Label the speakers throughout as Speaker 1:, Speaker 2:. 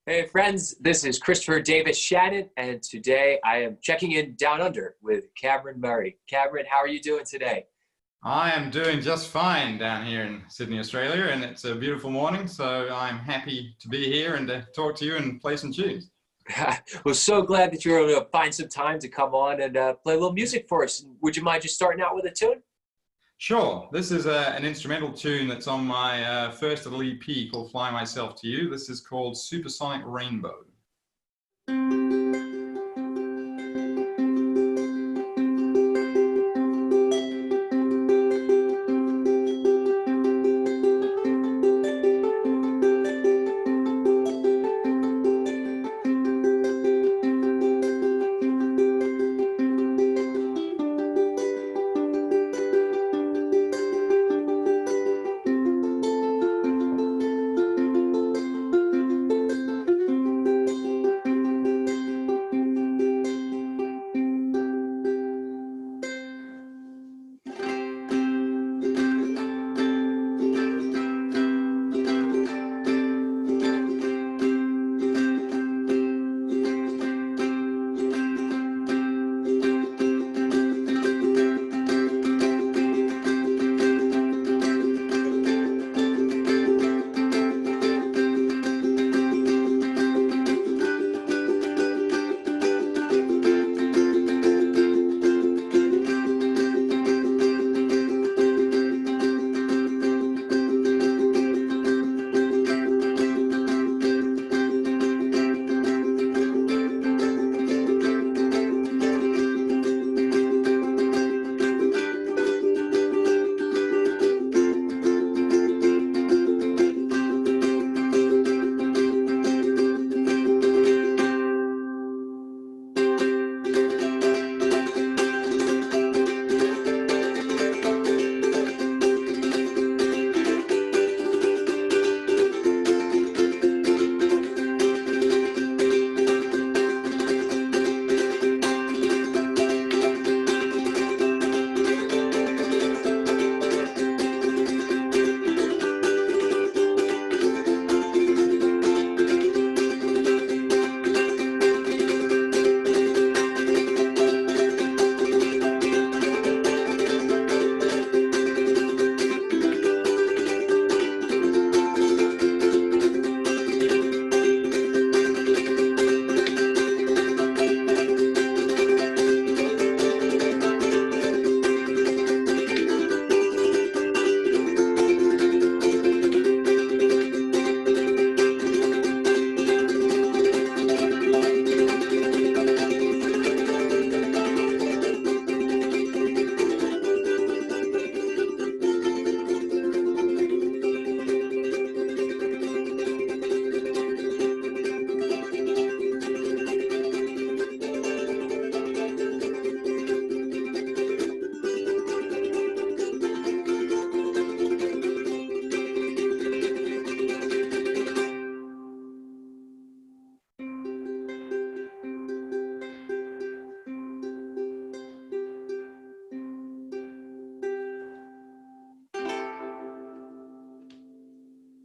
Speaker 1: Hey friends, this is Christopher Davis-Shannon, and today I am checking in down under with Cameron Murray. Cameron, how are you doing today?
Speaker 2: I am doing just fine down here in Sydney, Australia, and it's a beautiful morning, so I'm happy to be here and to talk to you and play some tunes.
Speaker 1: We're so glad that you were able to find some time to come on and play a little music for us. Would you mind just starting out with a tune?
Speaker 2: Sure, this is an instrumental tune that's on my first little EP called Fly Myself to You. This is called Supersonic Rainbow.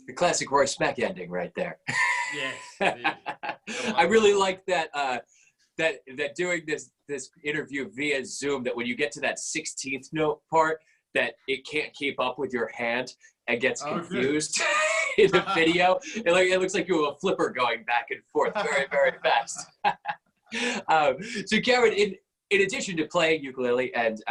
Speaker 1: The classic Roy Speck ending right there.
Speaker 2: Yes, indeed.
Speaker 1: I really like that that doing this interview via Zoom, that when you get to that 16th note part, that it can't keep up with your hand and gets confused in the video. It looks like you have a flipper going back and forth very, very fast. So Cameron, in addition to playing ukulele and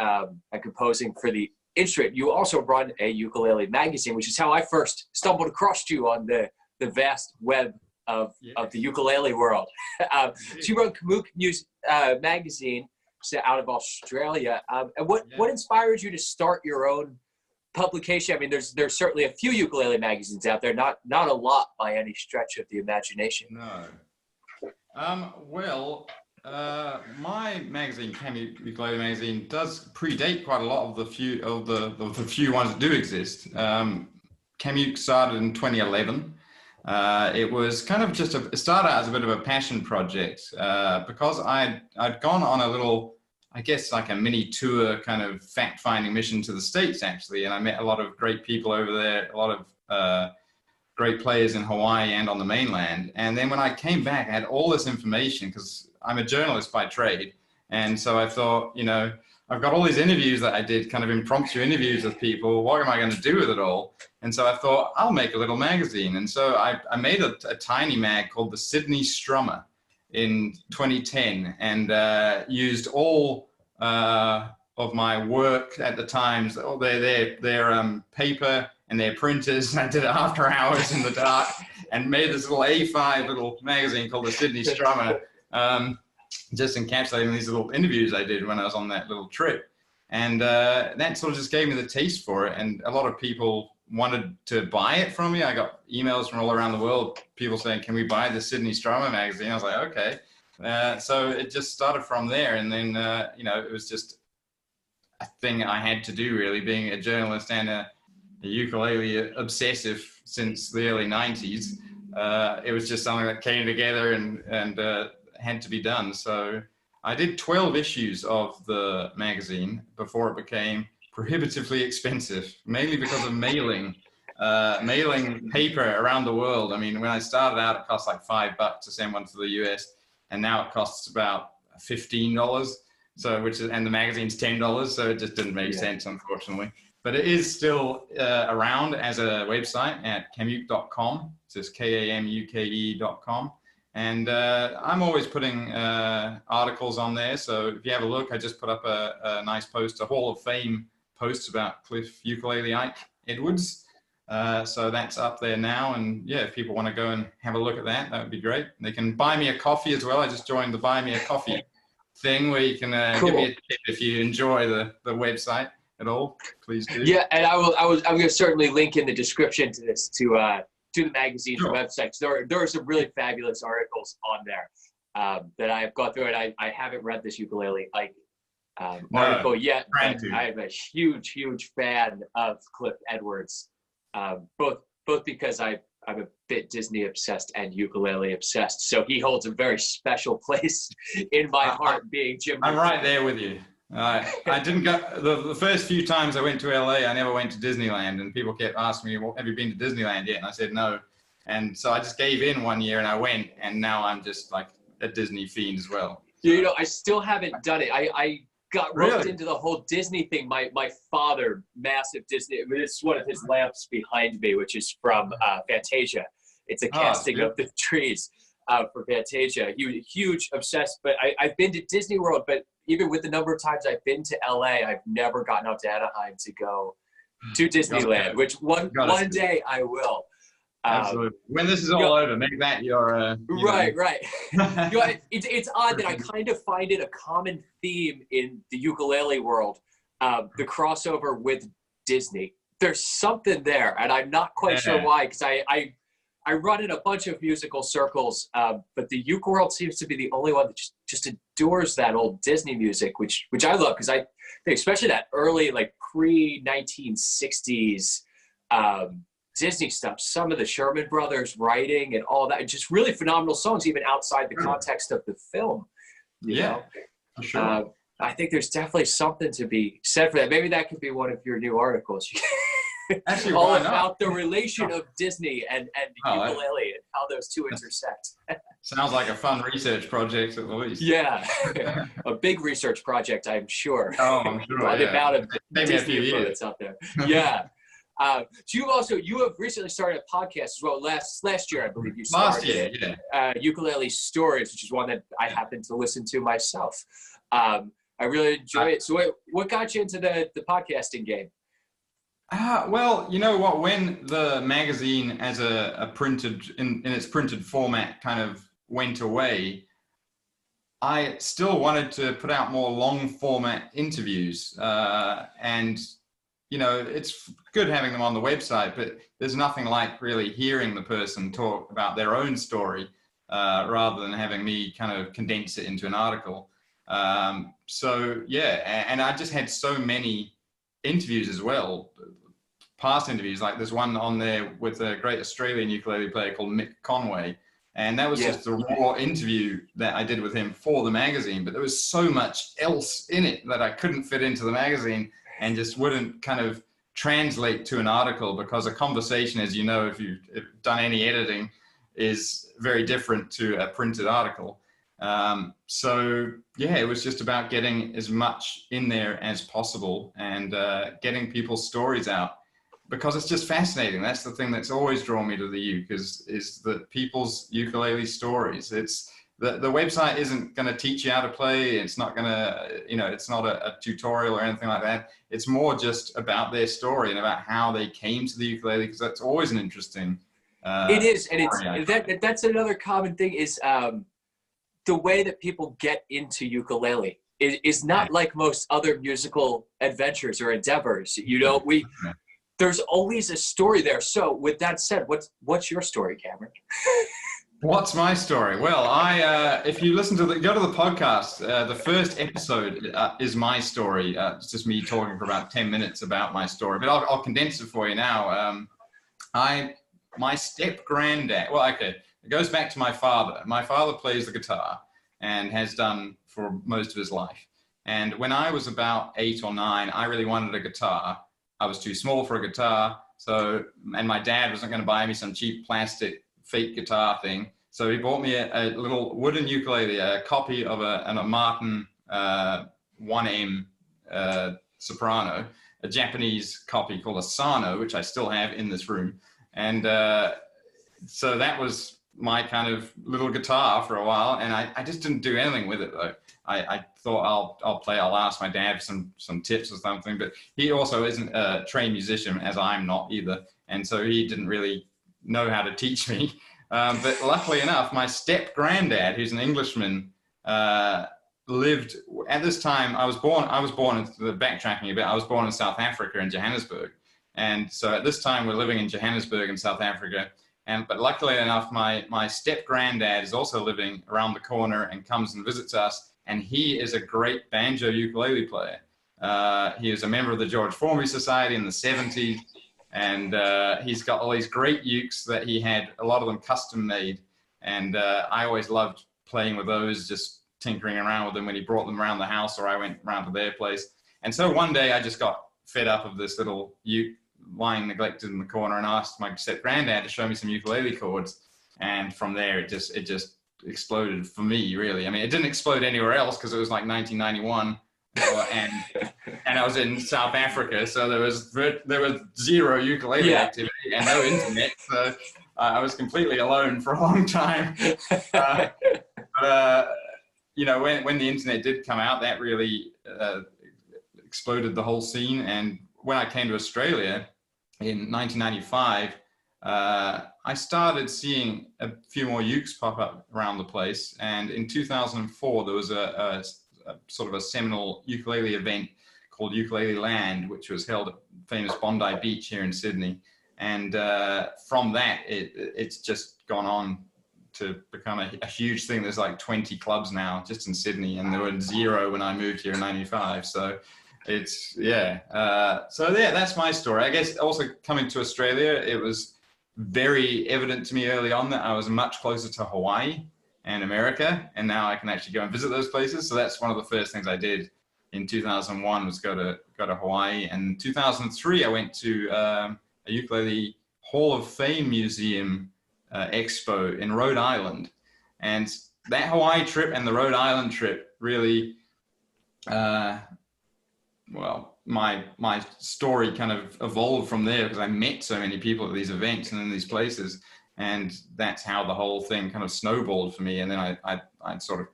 Speaker 1: composing for the instrument, you also run a ukulele magazine, which is how I first stumbled across you on the vast web of the ukulele world. So you run Kamuke Magazine out of Australia. And what inspired you to start your own publication? I mean, there's certainly a few ukulele magazines out there, not a lot by any stretch of the imagination.
Speaker 2: No. My magazine, Kamuke Ukulele Magazine, does predate quite a lot of the few ones that do exist. Kamuke started in 2011. It was kind of just it started out as a bit of a passion project because I'd gone on a little, I guess, like a mini tour kind of fact-finding mission to the States, actually, and I met a lot of great people over there, a lot of great players in Hawaii and on the mainland. And then when I came back, I had all this information because I'm a journalist by trade. And so I thought, you know, I've got all these interviews that I did, kind of impromptu interviews with people. What am I going to do with it all? And so I thought, I'll make a little magazine. And so I made a tiny mag called the Sydney Strummer in 2010, and used all of my work at the times, their paper and their printers. I did it after hours in the dark and made this little A5 little magazine called the Sydney Strummer, just encapsulating these little interviews I did when I was on that little trip. And that sort of just gave me the taste for it. And a lot of people wanted to buy it from me. I got emails from all around the world, people saying, can we buy the Sydney Strummer magazine? I was like, okay. So it just started from there. And then, you know, it was just a thing I had to do, really, being a journalist and a ukulele obsessive since the early 90s. It was just something that came together and had to be done. So I did 12 issues of the magazine before it became prohibitively expensive, mainly because of mailing paper around the world. I mean, when I started out, it cost like $5 to send one to the US, and now it costs about $15. So, and the magazine's $10, so it just didn't make sense, unfortunately. But it is still around as a website at kamuke.com. It's just KAMUKE.com. And I'm always putting articles on there. So if you have a look, I just put up a nice post, a Hall of Fame post about Cliff Ukulele Ike Edwards. So that's up there now. And yeah, if people want to go and have a look at that, that would be great. They can buy me a coffee as well. I just joined the Buy Me a Coffee thing where you can
Speaker 1: Cool.
Speaker 2: give me a tip if you enjoy the website at all. Please do.
Speaker 1: Yeah, and I'm going to certainly link in the description to this to the magazine's website. There are some really fabulous articles on there that I have gone through, and I haven't read this Ukulele Ike article yet, but I am a huge fan of Cliff Edwards, both because I'm a bit Disney obsessed and ukulele obsessed, so he holds a very special place in my heart, being Jim.
Speaker 2: I'm right there with you. I didn't go, the first few times I went to LA, I never went to Disneyland, and people kept asking me, well, have you been to Disneyland yet? And I said no. And so I just gave in one year and I went, and now I'm just like a Disney fiend as well.
Speaker 1: You know, I still haven't done it. I got roped into the whole Disney thing. My father, massive Disney, I mean, it's one of his lamps behind me, which is from Fantasia. It's a casting of the trees for Fantasia. Huge obsessed, but I've been to Disney World, but even with the number of times I've been to LA, I've never gotten out to Anaheim to go to Disneyland, which one day I will.
Speaker 2: Absolutely. When this is all over, make that your
Speaker 1: right. You know, it's odd that I kind of find it a common theme in the ukulele world, the crossover with Disney. There's something there, and I'm not quite sure why, because I run in a bunch of musical circles, but the uke world seems to be the only one that just adores that old Disney music, which I love, because I think especially that early, like pre-1960s Disney stuff, some of the Sherman Brothers writing and all that, just really phenomenal songs, even outside the context of the film. You know?
Speaker 2: For sure.
Speaker 1: I think there's definitely something to be said for that. Maybe that could be one of your new articles.
Speaker 2: Actually,
Speaker 1: all about the relation of Disney and ukulele and how those two intersect.
Speaker 2: Sounds like a fun research project at the least.
Speaker 1: Yeah, a big research project, I'm sure.
Speaker 2: Oh, I'm sure.
Speaker 1: The amount of Disney
Speaker 2: years
Speaker 1: that's out there. Yeah. So you have recently started a podcast as well. Last year, I believe you started.
Speaker 2: Last year,
Speaker 1: Ukulele Stories, which is one that I happen to listen to myself. I really enjoy it. So what got you into the podcasting game?
Speaker 2: Well, you know what? When the magazine as a printed in its printed format kind of went away, I still wanted to put out more long format interviews, and you know, it's good having them on the website, but there's nothing like really hearing the person talk about their own story rather than having me kind of condense it into an article. So yeah, and I just had so many interviews as well, past interviews, like there's one on there with a great Australian ukulele player called Mick Conway, and that was just a raw interview that I did with him for the magazine, but there was so much else in it that I couldn't fit into the magazine and just wouldn't kind of translate to an article, because a conversation, as you know, if you've done any editing, is very different to a printed article. So yeah, it was just about getting as much in there as possible and getting people's stories out, because it's just fascinating. That's the thing that's always drawn me to the uke, is the people's ukulele stories. It's the website isn't going to teach you how to play. It's not going to, you know, it's not a tutorial or anything like that. It's more just about their story and about how they came to the ukulele, because that's always an interesting
Speaker 1: it is, and that's another common thing is the way that people get into ukulele is not like most other musical adventures or endeavors. You know, there's always a story there. So with that said, what's your story, Cameron?
Speaker 2: What's my story? Well, if you listen to go to the podcast, the first episode is my story. It's just me talking for about 10 minutes about my story, but I'll condense it for you now. My step-granddad, well, okay, it goes back to my father. My father plays the guitar and has done for most of his life. And when I was about 8 or 9, I really wanted a guitar. I was too small for a guitar, and my dad wasn't going to buy me some cheap plastic fake guitar thing. So he bought me a little wooden ukulele, a copy of a Martin 1M soprano, a Japanese copy called a Sano, which I still have in this room. And so that was my kind of little guitar for a while, and I just didn't do anything with it though. I thought I'll ask my dad for some tips or something, but he also isn't a trained musician, as I'm not either, and so he didn't really know how to teach me. But luckily enough, my step-granddad, who's an Englishman, lived at this time. I was born backtracking a bit. I was born in South Africa, in Johannesburg. And so at this time, we're living in Johannesburg in South Africa. But luckily enough, my step-granddad is also living around the corner and comes and visits us. And he is a great banjo ukulele player. He was a member of the George Formby Society in the 70s. And he's got all these great ukes that he had, a lot of them custom made. And I always loved playing with those, just tinkering around with them when he brought them around the house or I went around to their place. And so one day I just got fed up of this little uke lying neglected in the corner and asked my step-granddad to show me some ukulele chords. And from there, it just exploded for me, really. I mean, it didn't explode anywhere else because it was like 1991. And I was in South Africa, so there was zero ukulele activity and no internet, so I was completely alone for a long time. But you know, when the internet did come out, that really exploded the whole scene. And when I came to Australia in 1995, I started seeing a few more ukes pop up around the place. And in 2004, there was a sort of a seminal ukulele event called Ukulele Land, which was held at famous Bondi Beach here in Sydney. And from that, it's just gone on to become a huge thing. There's like 20 clubs now just in Sydney, and there were 0 when I moved here in 95. So it's, that's my story. I guess also coming to Australia, it was very evident to me early on that I was much closer to Hawaii and America, and now I can actually go and visit those places. So that's one of the first things I did in 2001 was go to Hawaii. And in 2003, I went to a ukulele Hall of Fame museum expo in Rhode Island. And that Hawaii trip and the Rhode Island trip really, my story kind of evolved from there because I met so many people at these events and in these places. And that's how the whole thing kind of snowballed for me. And then I sort of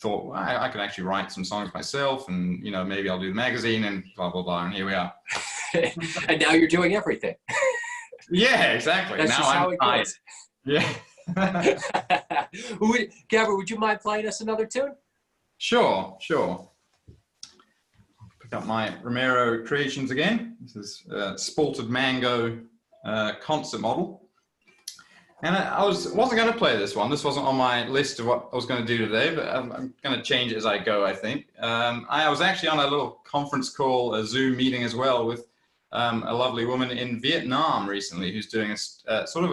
Speaker 2: thought, well, I could actually write some songs myself, and you know, maybe I'll do the magazine and blah blah blah. And here we are.
Speaker 1: And now you're doing everything.
Speaker 2: Yeah, exactly.
Speaker 1: That's
Speaker 2: now
Speaker 1: just how it goes.
Speaker 2: Yeah.
Speaker 1: Gabby, would you mind playing us another tune?
Speaker 2: Sure. Pick up my Romero Creations again. This is Spalted Mango concert model. And I wasn't going to play this one. This wasn't on my list of what I was going to do today, but I'm going to change it as I go, I think. I was actually on a little conference call, a Zoom meeting as well, with a lovely woman in Vietnam recently who's doing a sort of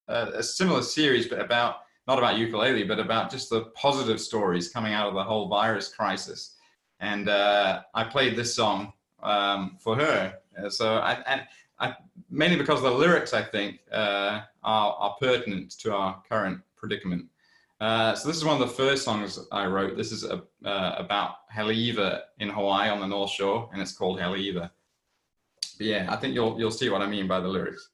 Speaker 2: a similar series, but not about ukulele, but about just the positive stories coming out of the whole virus crisis. And I played this song for her. Mainly because the lyrics, I think, are pertinent to our current predicament. So this is one of the first songs I wrote. This is about Haleiwa in Hawaii on the North Shore, and it's called Haleiwa. But yeah, I think you'll see what I mean by the lyrics.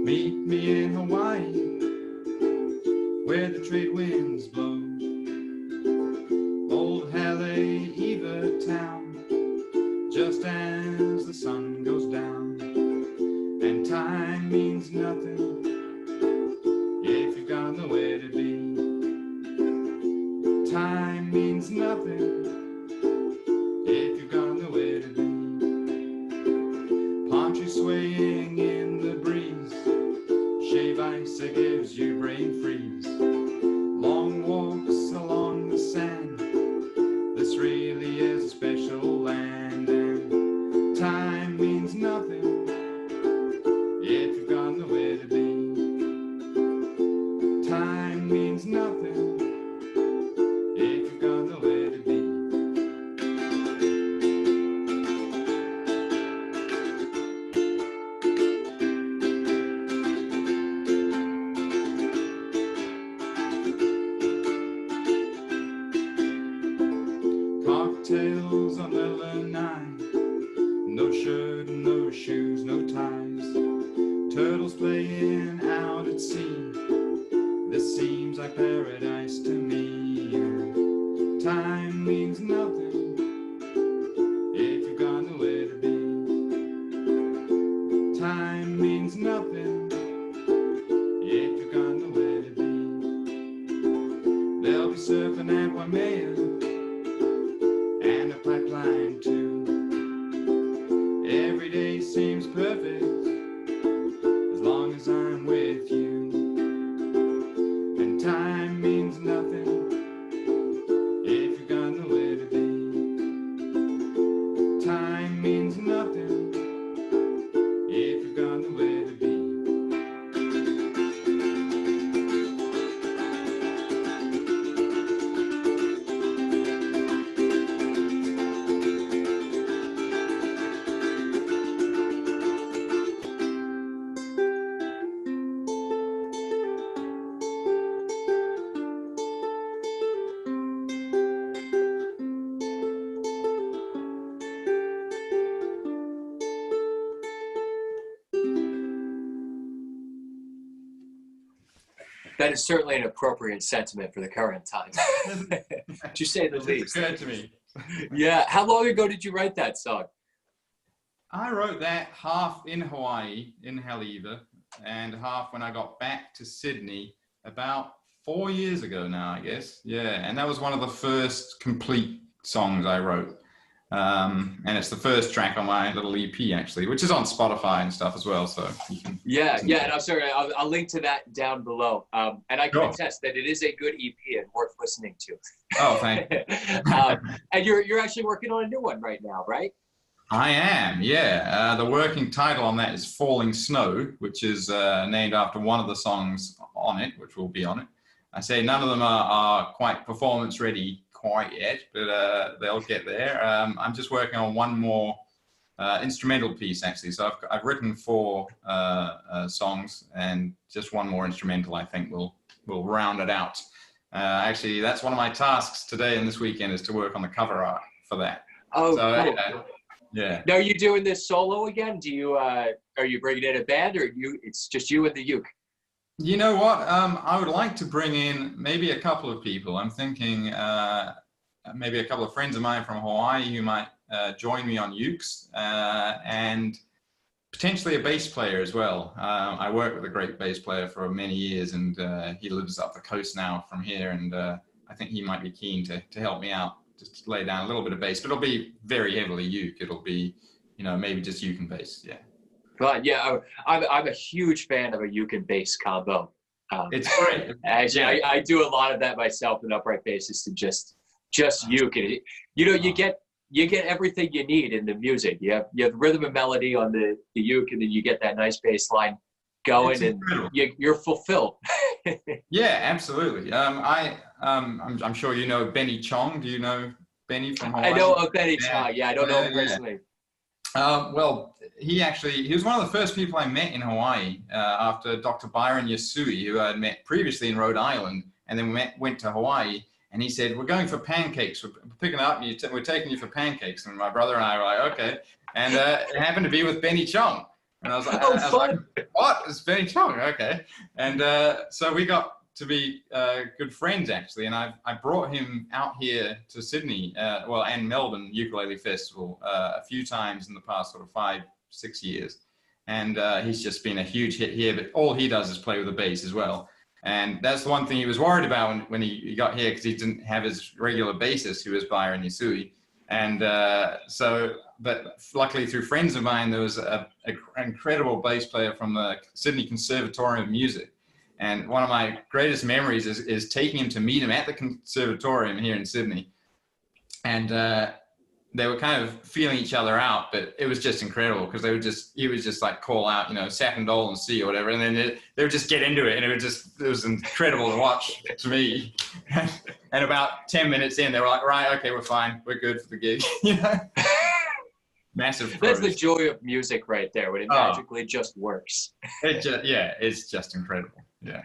Speaker 2: Meet me in Hawaii, where the trade winds blow. Old Haleiwa town, just as the sun goes down. And time means nothing if you've got nowhere to be. Time means nothing if you've got nowhere to be. Palm trees swaying in the breeze, shave ice that gives you brain freeze. Long walks along the sand, this really is a special land. And time means nothing if you've got nowhere to be. Time means nothing if you've got nowhere to be. Cocktails on the lanai, no shirt, no shoes, no ties. Turtles playing out at sea, this seems like paradise to me. Time means nothing if you've got nowhere to be. Time means nothing if you've got nowhere to be. They'll be surfing at Waimea and a pipeline too. Every day seems perfect as long as I'm with you. And time means nothing if you've got nowhere to be. Time means nothing if you've got nowhere to be.
Speaker 1: That is certainly an appropriate sentiment for the current time, to say the
Speaker 2: It just
Speaker 1: least.
Speaker 2: occurred to me.
Speaker 1: Yeah. How long ago did you write that song?
Speaker 2: I wrote that half in Hawaii, in Haleiwa, and half when I got back to Sydney about 4 years ago now, I guess. Yeah, and that was one of the first complete songs I wrote. And it's the first track on my little EP, actually, which is on Spotify and stuff as well. So you can
Speaker 1: Yeah, and I'm sorry, I'll link to that down below. And I can
Speaker 2: Sure.
Speaker 1: attest that it is a good EP and worth listening to.
Speaker 2: Oh, thank you.
Speaker 1: And you're actually working on a new one right now, right?
Speaker 2: I am, yeah. The working title on that is Falling Snow, which is named after one of the songs on it, which will be on it. I say none of them are quite performance ready quite yet, but they'll get there. I'm just working on one more instrumental piece, actually. So I've written 4 songs, and just one more instrumental, I think, will round it out. Actually, that's one of my tasks today and this weekend, is to work on the cover art for that.
Speaker 1: Oh,
Speaker 2: so,
Speaker 1: cool.
Speaker 2: Yeah.
Speaker 1: Now, are you doing this solo again? Do you are you bringing in a band, or it's just you and the uke?
Speaker 2: You know what? I would like to bring in maybe a couple of people. I'm thinking maybe a couple of friends of mine from Hawaii who might join me on ukes, and potentially a bass player as well. I worked with a great bass player for many years, and he lives up the coast now from here, and I think he might be keen to help me out, just to lay down a little bit of bass. But it'll be very heavily uke. It'll be, maybe just uke and bass. Yeah.
Speaker 1: But yeah, I'm a huge fan of a uke and bass combo.
Speaker 2: It's great.
Speaker 1: Actually,
Speaker 2: Yeah.
Speaker 1: I do a lot of that myself in upright bassist and just uke. And you get everything you need in the music. You have rhythm and melody on the uke, and then you get that nice bass line going, and you're fulfilled.
Speaker 2: Yeah, absolutely. I'm sure you know Benny Chong. Do you know Benny from Hawaii?
Speaker 1: I know of Benny Chong. Yeah, I don't know him personally.
Speaker 2: Well, he was one of the first people I met in Hawaii after Dr. Byron Yasui, who I had met previously in Rhode Island, and then went to Hawaii. And he said, "We're going for pancakes. We're picking up, and we're taking you for pancakes." And my brother and I were like, "Okay." And it happened to be with Benny Chong. And I was like, "What? It's Benny Chong? Okay." And so we got to be good friends, actually. And I brought him out here to Sydney, and Melbourne Ukulele Festival a few times in the past sort of 5-6 years. And he's just been a huge hit here. But all he does is play with the bass as well. And that's the one thing he was worried about when he got here, because he didn't have his regular bassist, who was Byron Yasui. And but luckily through friends of mine, there was an incredible bass player from the Sydney Conservatorium of Music. And one of my greatest memories is taking him to meet him at the conservatorium here in Sydney. And they were kind of feeling each other out, but it was just incredible, because he would just like call out, Sapindol and C or whatever, and then they would just get into it, and it was incredible to watch to me. And about 10 minutes in, they were like, "Right, okay, we're fine, we're good for the gig." Massive pros.
Speaker 1: That's the joy of music right there, when it magically just works.
Speaker 2: It's just incredible. Yeah.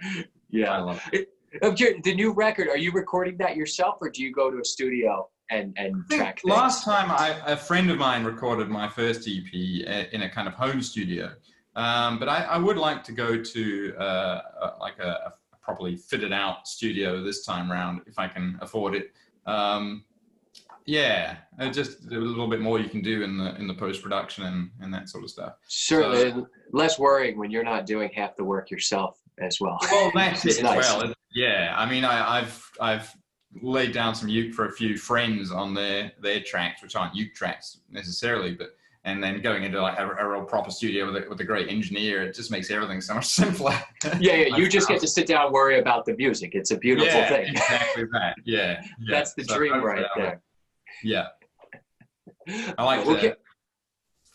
Speaker 2: I love it.
Speaker 1: The new record, are you recording that yourself, or do you go to a studio and track things?
Speaker 2: Last time a friend of mine recorded my first EP in a kind of home studio, but I would like to go to like a properly fitted out studio this time around, if I can afford it. Just a little bit more you can do in the post-production and that sort of stuff.
Speaker 1: Certainly, so, less worrying when you're not doing half the work yourself as well.
Speaker 2: Well, that's it as well. Yeah, I mean, I've laid down some uke for a few friends on their tracks, which aren't uke tracks necessarily, and then going into like a real proper studio with a great engineer, it just makes everything so much simpler.
Speaker 1: Yeah, you just get to sit down and worry about the music. It's a beautiful thing.
Speaker 2: Exactly that. Yeah.
Speaker 1: That's the dream right there.
Speaker 2: Yeah. I'd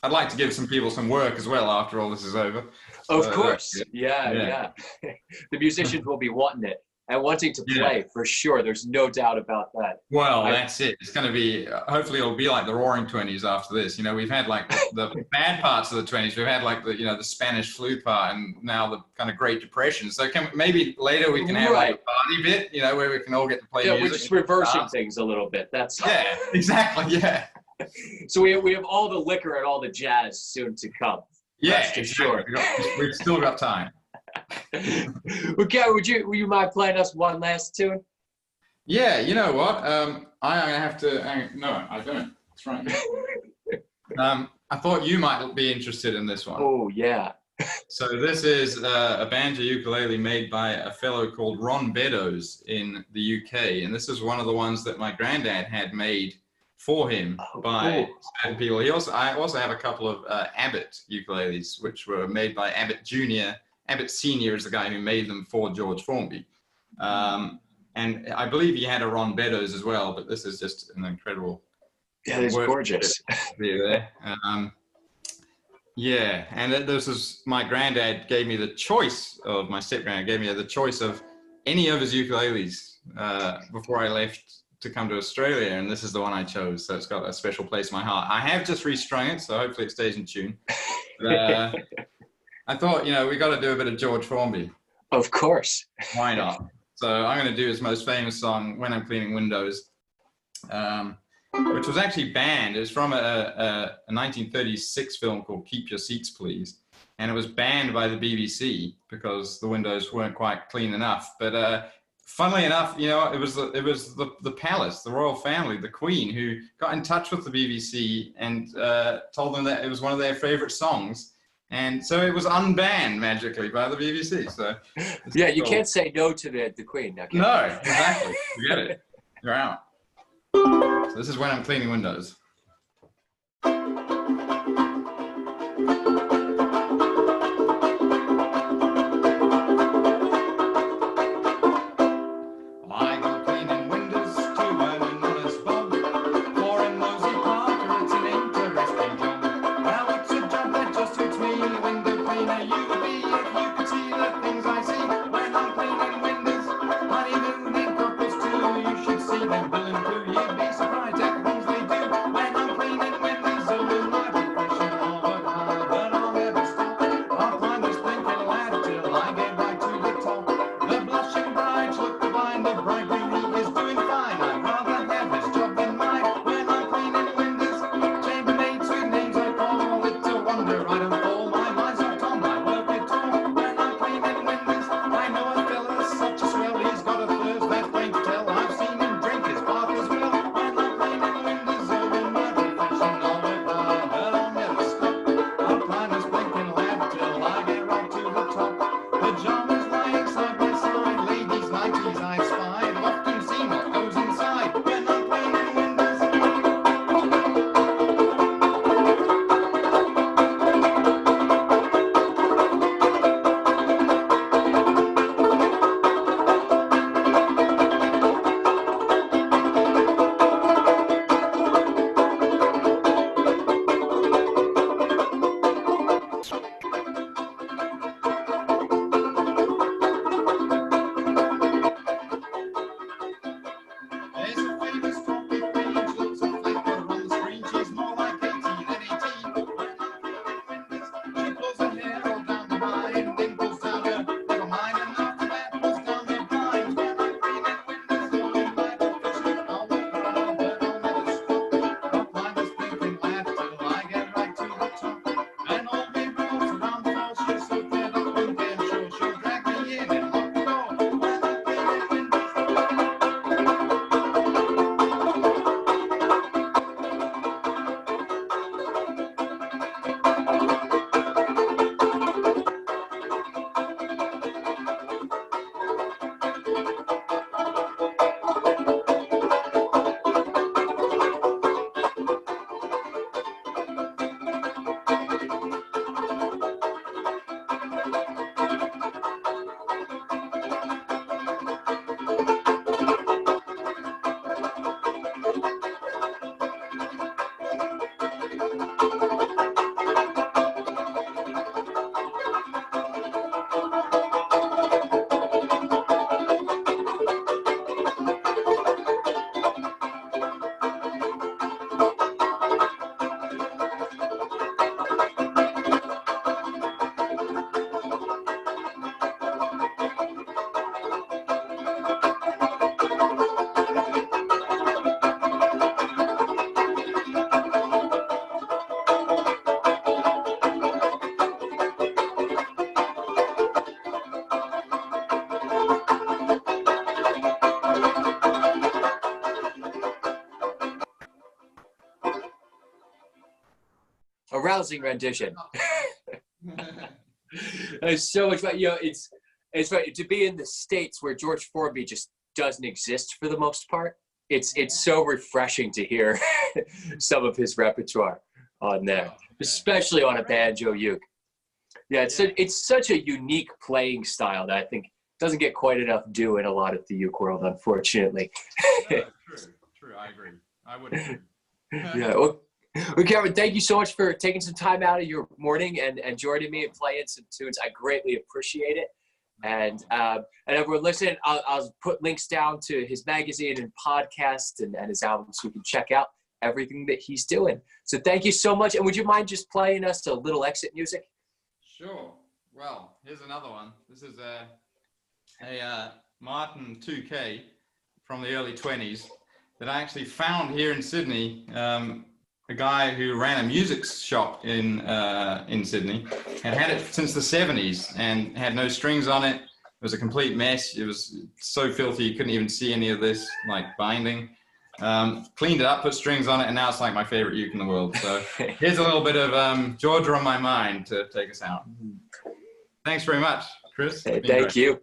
Speaker 2: like to give some people some work as well after all this is over.
Speaker 1: Of course. Yeah. The musicians will be wanting it and wanting to play for sure. There's no doubt about that.
Speaker 2: Well, that's it. It's going to be, hopefully it'll be like the Roaring '20s after this. We've had like the bad parts of the '20s. We've had like the Spanish flu part, and now the kind of Great Depression. So maybe later we can have like a party bit, where we can all get to play music.
Speaker 1: Yeah, we're just reversing things a little bit.
Speaker 2: Yeah, exactly. Yeah.
Speaker 1: So we have all the liquor and all the jazz soon to come.
Speaker 2: Yeah, sure. We've still got time.
Speaker 1: Okay, would you mind playing us one last tune?
Speaker 2: Yeah, you know what? I have to. No, I don't. That's right. I thought you might be interested in this one.
Speaker 1: Oh yeah.
Speaker 2: So this is a banjo ukulele made by a fellow called Ron Beddoes in the UK, and this is one of the ones that my granddad had made for him by certain people. I also have a couple of Abbott ukuleles, which were made by Abbott Jr. Abbott Sr. is the guy who made them for George Formby. And I believe he had a Ron Beddoes as well, but this is just an incredible.
Speaker 1: Yeah, it's gorgeous.
Speaker 2: There. Yeah, and this is, my granddad gave me the choice of, my step-granddad gave me the choice of any of his ukuleles before I left to come to Australia, and this is the one I chose, so it's got a special place in my heart. I have just restrung it, so hopefully it stays in tune. But, I thought, we got to do a bit of George Formby.
Speaker 1: Of course.
Speaker 2: Why not? So I'm going to do his most famous song, When I'm Cleaning Windows, which was actually banned. It was from a 1936 film called Keep Your Seats Please, and it was banned by the BBC because the windows weren't quite clean enough. But funnily enough, it was the palace, the royal family, the Queen, who got in touch with the BBC and told them that it was one of their favorite songs. And so it was unbanned magically by the BBC. So
Speaker 1: yeah, you can't say no to the Queen. Now,
Speaker 2: no, exactly. Forget it. You're out. So this is When I'm Cleaning Windows.
Speaker 1: A rousing rendition. There's so much fun. You know, it's funny to be in the States where George Formby just doesn't exist for the most part. It's so refreshing to hear some of his repertoire on there, especially on a banjo uke. Yeah, it's such a unique playing style that I think doesn't get quite enough due in a lot of the uke world, unfortunately.
Speaker 2: No, true. I agree. I would agree.
Speaker 1: Yeah. Well, Cameron, thank you so much for taking some time out of your morning and joining me and playing some tunes. I greatly appreciate it. And everyone listening, I'll put links down to his magazine and podcast and his album so you can check out everything that he's doing. So thank you so much. And would you mind just playing us a little exit music?
Speaker 2: Sure. Well, here's another one. This is a Martin 2K from the early 20s that I actually found here in Sydney. A guy who ran a music shop in Sydney and had it since the 70s and had no strings on it. It was a complete mess. It was so filthy you couldn't even see any of this like binding. Cleaned it up, put strings on it, and now it's like my favorite uke in the world. So here's a little bit of Georgia on my mind to take us out. Thanks very much, Chris.
Speaker 1: Hey, thank you.